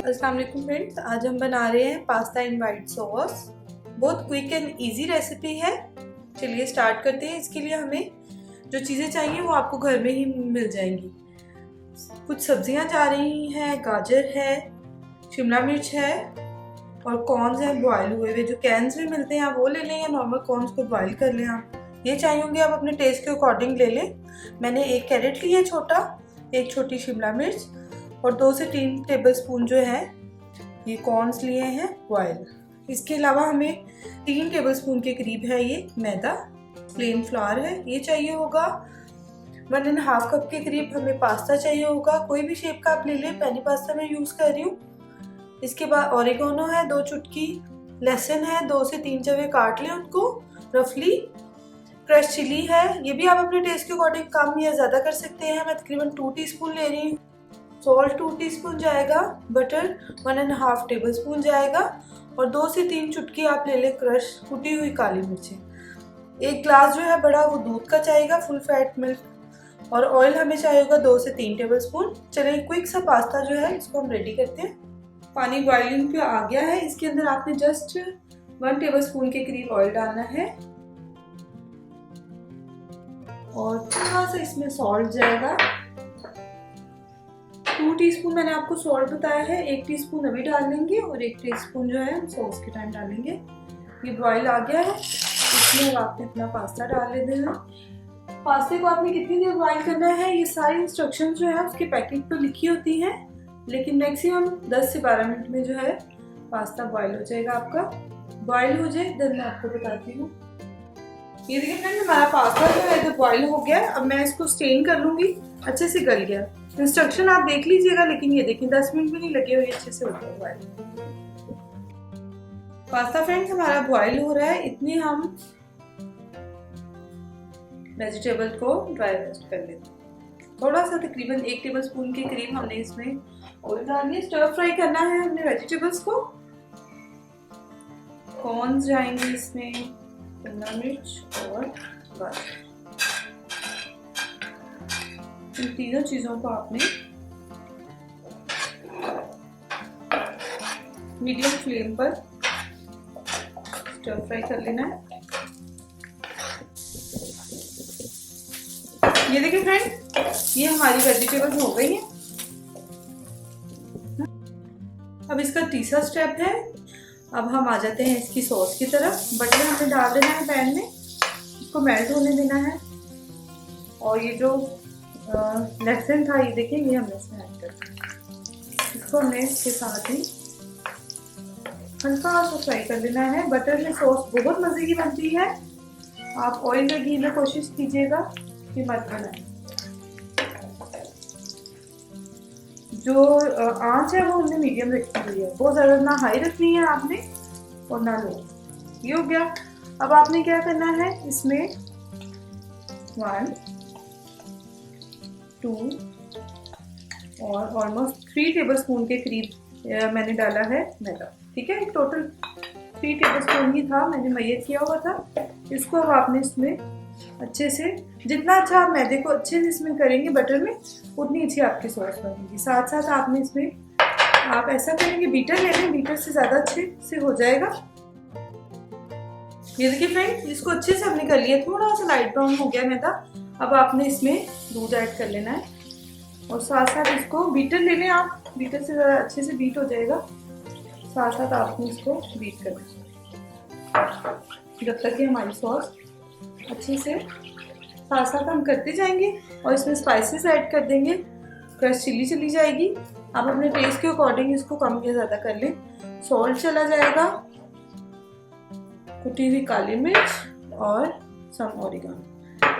अस्सलाम वालेकुम फ्रेंड्स, आज हम बना रहे हैं पास्ता इन वाइट सॉस। बहुत क्विक एंड इजी रेसिपी है। चलिए स्टार्ट करते हैं। इसके लिए हमें जो चीज़ें चाहिए वो आपको घर में ही मिल जाएंगी। कुछ सब्जियां जा रही हैं, गाजर है, शिमला मिर्च है और कॉर्न्स हैं बॉयल हुए हुए। जो कैन्स में मिलते हैं आप वो ले लें या नॉर्मल कॉर्न्स को बॉयल कर लें। आप ये चाहिए होंगे, आप अपने टेस्ट के अकॉर्डिंग ले लें। मैंने एक कैरेट लिया छोटा, एक छोटी शिमला मिर्च और 2 से 3 टेबलस्पून जो है ये कॉर्न्स लिए हैं बॉयल। इसके अलावा हमें 3 टेबलस्पून के करीब है ये मैदा, प्लेन फ्लावर है ये चाहिए होगा। 1.5 कप के करीब हमें पास्ता चाहिए होगा, कोई भी शेप का आप ले लें, पेनी पास्ता मैं यूज़ कर रही हूँ। इसके बाद ऑरिगेनो है 2 चुटकी, लहसुन है 2 से 3 जवे काट लें उनको रफली। क्रश चिली है, ये भी आप अपने टेस्ट के अकॉर्डिंग कम या ज़्यादा कर सकते हैं। मैं तकरीबन 2 टीस्पून ले रही हूँ। सॉल्ट 2 टीस्पून जाएगा, बटर 1.5 टेबलस्पून जाएगा और 2 से 3 चुटकी आप ले लें क्रश कुटी हुई काली मिर्चें। 1 ग्लास जो है बड़ा वो दूध का चाहिएगा, फुल फैट मिल्क। और ऑयल हमें चाहिएगा 2 से 3 टेबलस्पून। चलिए क्विक सा पास्ता जो है इसको हम रेडी करते हैं। पानी बॉइलिंग पे आ गया है, इसके अंदर आपने जस्ट 1 टेबलस्पून के करीब ऑयल डालना है और थोड़ा सा इसमें सॉल्ट जाएगा। 2 टीस्पून मैंने आपको सॉल्ट बताया है, 1 टीस्पून अभी डाल लेंगे और 1 टीस्पून जो है हम सॉस के टाइम डालेंगे। ये बॉईल आ गया है, इसमें अब आपने अपना पास्ता डाल लेना है। पास्ते को आपने कितनी देर बॉईल करना है ये सारी इंस्ट्रक्शन जो है उसके पैकेट पर लिखी होती हैं, लेकिन मैक्सिमम 10 से 12 मिनट में जो है पास्ता बॉईल हो जाएगा आपका। बॉईल हो जाए देन मैं आपको बताती हूँ। ये देखिए फ्रेंड, हमारा पास्ता जो है तो बॉईल हो गया। अब मैं इसको स्टेन कर लूंगी, अच्छे से गल गया। इंस्ट्रक्शन आप देख लीजिएगा, लेकिन ये देखिए 10 मिनट भी नहीं लगे हुए, अच्छे से हो गया बॉईल। पास्ता फ्रेंड्स हमारा बॉईल हो रहा है, इतने हम वेजिटेबल को ड्राई रोस्ट कर लेते हैं। थोड़ा सा तकरीबन 1 टेबलस्पून के करीब हमने इसमें ऑयल डाल दिया। स्टर फ्राई करना है हमने वेजिटेबल्स को। कॉर्न्स जाएंगे इसमें, शिमला मिर्च और गाजर। इन तीनों चीजों को आपने मीडियम फ्लेम पर स्टर फ्राई कर लेना है। ये देखिए फ्रेंड, ये हमारी वेजिटेबल्स हो गई हैं। अब इसका तीसरा स्टेप है, अब हम आ जाते हैं इसकी सॉस की तरफ। बटर हमने डाल देना है पैन में, इसको मेल्ट होने देना है। और ये जो लहसुन था ये देखिए, ये हमने इसमें ऐड कर दिया। इसको हमने इसके साथ ही हल्का सा फ्राई कर लेना है। बटर में सॉस बहुत मज़े की बनती है। आप ऑयल या घी में कोशिश कीजिएगा कि मत बनाएं। जो आंच है वो हमने मीडियम रखी हुई है, बहुत ज़्यादा ना हाई रखनी है आपने और ना लो। ये हो गया। अब आपने क्या करना है, इसमें 1, 2 और ऑलमोस्ट 3 टेबलस्पून के करीब मैंने डाला है मैदा। ठीक है, टोटल 3 टेबलस्पून ही था, मैंने मैदा किया हुआ था। इसको अब आपने इसमें अच्छे से, जितना अच्छा आप मैदे को अच्छे से इसमें करेंगे बटर में, उतनी अच्छी आपकी सॉस बनेगी। साथ साथ आपने इसमें आप ऐसा करेंगे, बीटर ले लें, बीटर से ज़्यादा अच्छे से हो जाएगा। ये देखिए फ्रेंड, इसको अच्छे से हमने कर लिया, थोड़ा सा लाइट ब्राउन हो गया मैदा। अब आपने इसमें दूध ऐड कर लेना है और साथ साथ इसको बीटर ले लें आप, बीटर से ज़्यादा अच्छे से बीट हो जाएगा। साथ साथ आपने इसको बीट करना है जब तक कि हमारी सॉस अच्छे से, साथ साथ हम करते जाएंगे और इसमें स्पाइसेस ऐड कर देंगे। क्रश चिली चली जाएगी, आप अपने टेस्ट के अकॉर्डिंग इसको कम या ज़्यादा कर लें। सॉल्ट चला जाएगा, कुटी हुई काली मिर्च और सम ऑरिगेनो।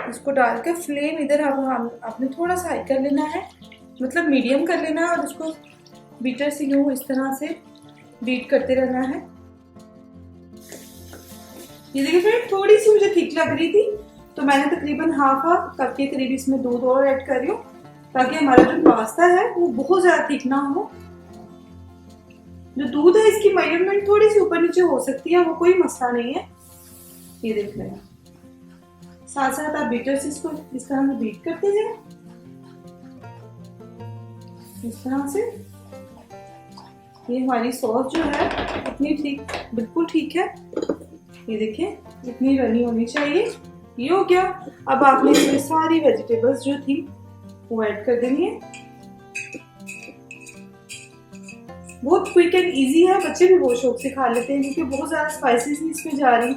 इसको डाल के फ्लेम इधर हम आपने थोड़ा सा हाई कर लेना है, मतलब मीडियम कर लेना है और उसको बीटर से यूँ इस तरह से बीट करते रहना है। ये देखिए फ्रेंड, थोड़ी सी मुझे थिक लग रही थी तो मैंने तकरीबन हाफ कप के करीब इसमें दूध और ऐड कर रही हूँ, ताकि हमारा जो पास्ता है वो बहुत ज़्यादा थिक ना हो। जो दूध है इसकी मेजरमेंट थोड़ी सी ऊपर नीचे हो सकती है, वो कोई मसला नहीं है। ये देख लेना। साथ साथ आप बीटर से इसको इस तरह से बीट करते जाए, इस तरह से। ये हमारी सॉस जो है इतनी ठीक, बिल्कुल ठीक है। ये देखिए इतनी रनी होनी चाहिए। ये हो गया। अब आपने इसमें सारी वेजिटेबल्स जो थी वो ऐड कर देनी है। बहुत क्विक एंड इजी है, बच्चे भी बहुत शौक से खा लेते हैं क्योंकि बहुत ज़्यादा स्पाइसेस नहीं इसमें जा रही।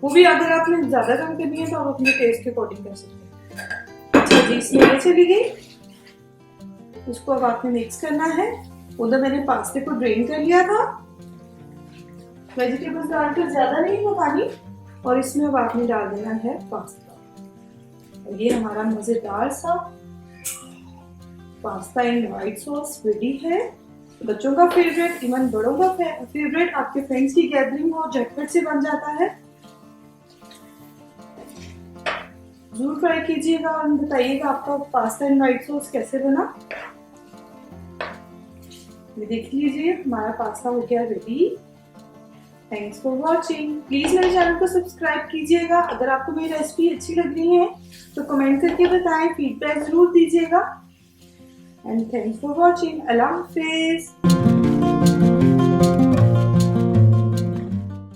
वो भी अगर आपने ज़्यादा कम करनी है तो आप अपने टेस्ट के अकॉर्डिंग कर सकते हैं। अच्छा जी, इसमें ये चली गई। इसको अब आपने मिक्स करना है। उधर मैंने पास्ते को ड्रेन कर लिया था। वेजिटेबल्स डालकर ज़्यादा नहीं पकानी। और इसमें अब आपने डाल देना है पास्ता। और ये हमारा मज़ेदार सा pasta in white sauce ready है। बच्चों का फेवरेट, इवन बड़ों का फेवरेट। आपके फ्रेंड्स की गैदरिंग हो, झटपट से बन जाता है। जरूर ट्राई कीजिएगा और बताइएगा आपका पास्ता इन वाइट सॉस कैसे बना। ये देख लीजिए हमारा पास्ता हो गया ready. Thanks for watching. Please मेरे चैनल को सब्सक्राइब कीजिएगा। अगर आपको मेरी रेसिपी अच्छी लग रही है तो कमेंट करके बताएं, फीडबैक जरूर दीजिएगा। And thanks for watching. Allah Hafiz.